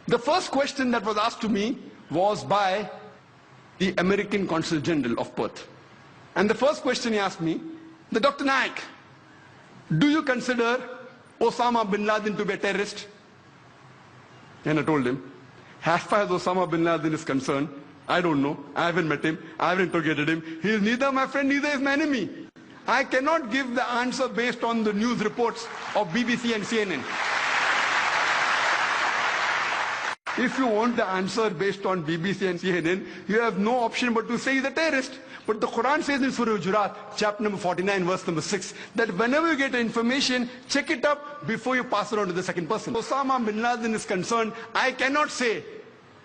The first question that was asked to me was by the American Consul General of Perth. And the first question he asked me, Dr. Naik, do you consider Osama bin Laden to be a terrorist? And I told him, as far as Osama bin Laden is concerned, I don't know. I haven't met him. I haven't interrogated him. He is neither my friend, neither is my enemy. I cannot give the answer based on the news reports of BBC and CNN. If you want the answer based on BBC and CNN, you have no option but to say he's a terrorist. But the Quran says in Surah Hujurat, chapter number 49, verse number 6, that whenever you get information, check it up before you pass it on to the second person. Osama bin Laden is concerned, I cannot say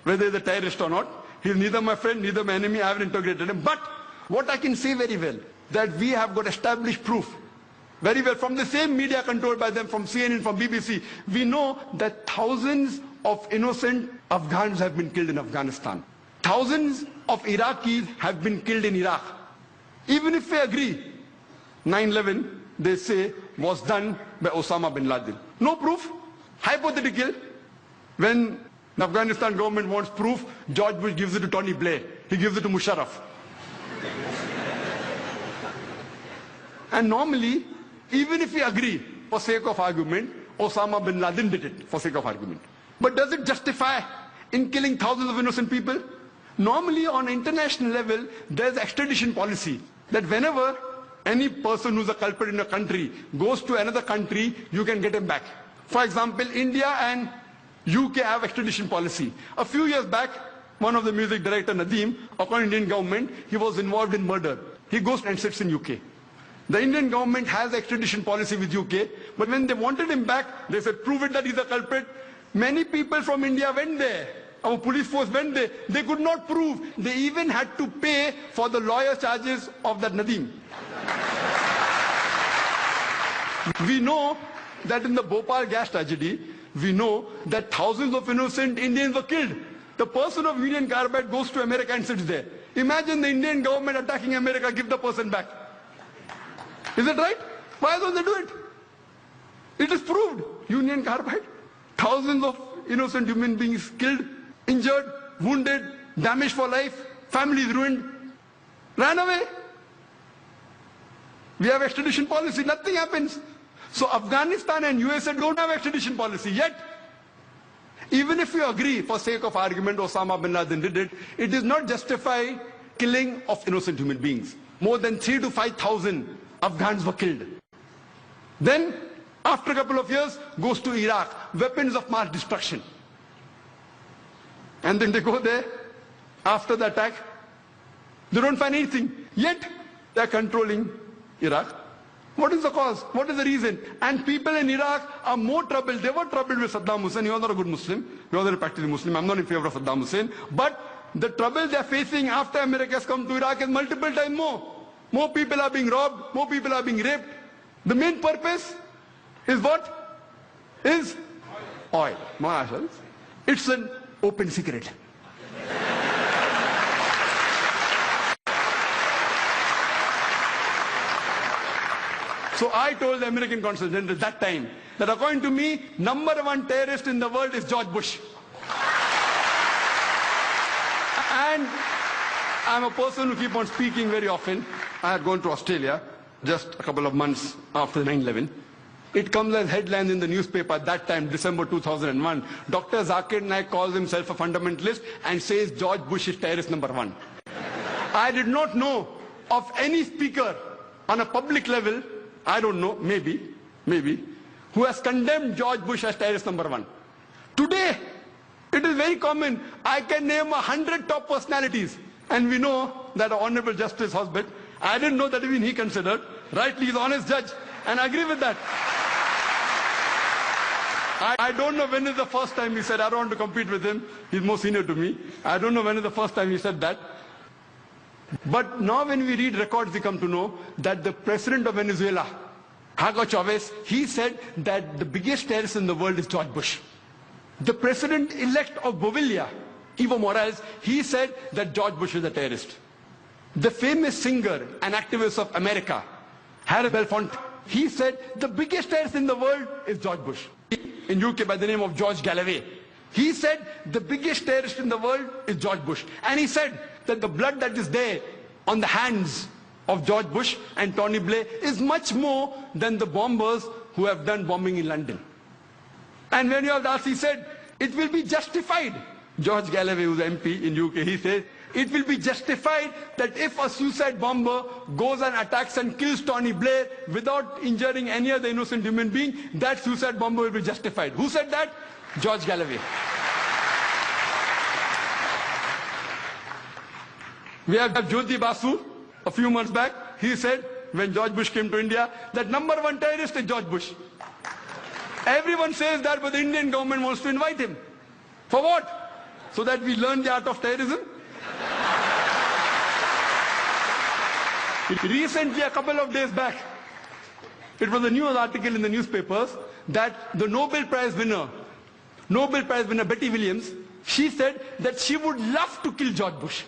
whether he's a terrorist or not. He's neither my friend, neither my enemy. I haven't integrated him. But what I can say very well, that we have got established proof, very well, from the same media controlled by them, from CNN, from BBC, we know that thousands of innocent Afghans have been killed in Afghanistan. Thousands of Iraqis have been killed in Iraq. Even if we agree, 9/11, they say, was done by Osama bin Laden. No proof, hypothetical. When the Afghanistan government wants proof, George Bush gives it to Tony Blair. He gives it to Musharraf. And normally, even if we agree, for sake of argument, Osama bin Laden did it, for sake of argument. But does it justify in killing thousands of innocent people? Normally, on an international level, there's extradition policy, that whenever any person who's a culprit in a country goes to another country, you can get him back. For example, India and UK have extradition policy. A few years back, one of the music director, Nadeem, according to Indian government, he was involved in murder. He goes and sits in UK. The Indian government has extradition policy with UK, but when they wanted him back, they said, prove it that he's a culprit. Many people from India went there. Our police force went there. They could not prove. They even had to pay for the lawyer charges of that Nadeem. We know that in the Bhopal gas tragedy, we know that thousands of innocent Indians were killed. The person of Union Carbide goes to America and sits there. Imagine the Indian government attacking America, give the person back. Is it right? Why don't they do it? It is proved. Union Carbide. Thousands of innocent human beings killed, injured, wounded, damaged for life, families ruined, ran away. We have extradition policy, nothing happens. So Afghanistan and USA don't have extradition policy yet. Even if you agree, for sake of argument, Osama bin Laden did it, it does not justify killing of innocent human beings. More than 3,000 to 5,000 Afghans were killed. Then, after a couple of years, goes to Iraq, weapons of mass destruction. And then they go there, after the attack, they don't find anything. Yet, they're controlling Iraq. What is the cause? What is the reason? And people in Iraq are more troubled. They were troubled with Saddam Hussein. He was not a good Muslim. He was not a practicing Muslim. I'm not in favor of Saddam Hussein. But the trouble they're facing after America has come to Iraq is multiple times more. More people are being robbed. More people are being raped. The main purpose is what? Is oil. It's an open secret. So I told the American Consul General at that time that according to me, #1 terrorist in the world is George Bush. And I'm a person who keeps on speaking very often. I had gone to Australia just a couple of months after 9/11. It comes as headlines in the newspaper at that time, December 2001. Dr. Zakir Naik calls himself a fundamentalist and says George Bush is terrorist #1. I did not know of any speaker on a public level, I don't know, maybe, who has condemned George Bush as terrorist #1. Today, it is very common. I can name 100 top personalities. And we know that Honorable Justice Hosbet, I didn't know that even he considered, rightly he's an honest judge, and I agree with that. I don't know when is the first time he said, I don't want to compete with him, he's more senior to me. I don't know when is the first time he said that. But now when we read records, we come to know that the president of Venezuela, Hugo Chavez, he said that the biggest terrorist in the world is George Bush. The president-elect of Bolivia, Evo Morales, he said that George Bush is a terrorist. The famous singer and activist of America, Harry Belafonte, he said the biggest terrorist in the world is George Bush. In UK by the name of George Galloway, He said the biggest terrorist in the world is George Bush. And he said that the blood that is there on the hands of George Bush and Tony Blair is much more than the bombers who have done bombing in London. And when you have asked, he said, it will be justified. George Galloway, who's MP in UK, he said, it will be justified that if a suicide bomber goes and attacks and kills Tony Blair without injuring any other innocent human being, that suicide bomber will be justified. Who said that? George Galloway. We have Jyoti Basu, a few months back. He said, when George Bush came to India, that #1 terrorist is George Bush. Everyone says that, but the Indian government wants to invite him. For what? So that we learn the art of terrorism? Recently, a couple of days back, it was a news article in the newspapers that the Nobel Prize winner Betty Williams, she said that she would love to kill George Bush.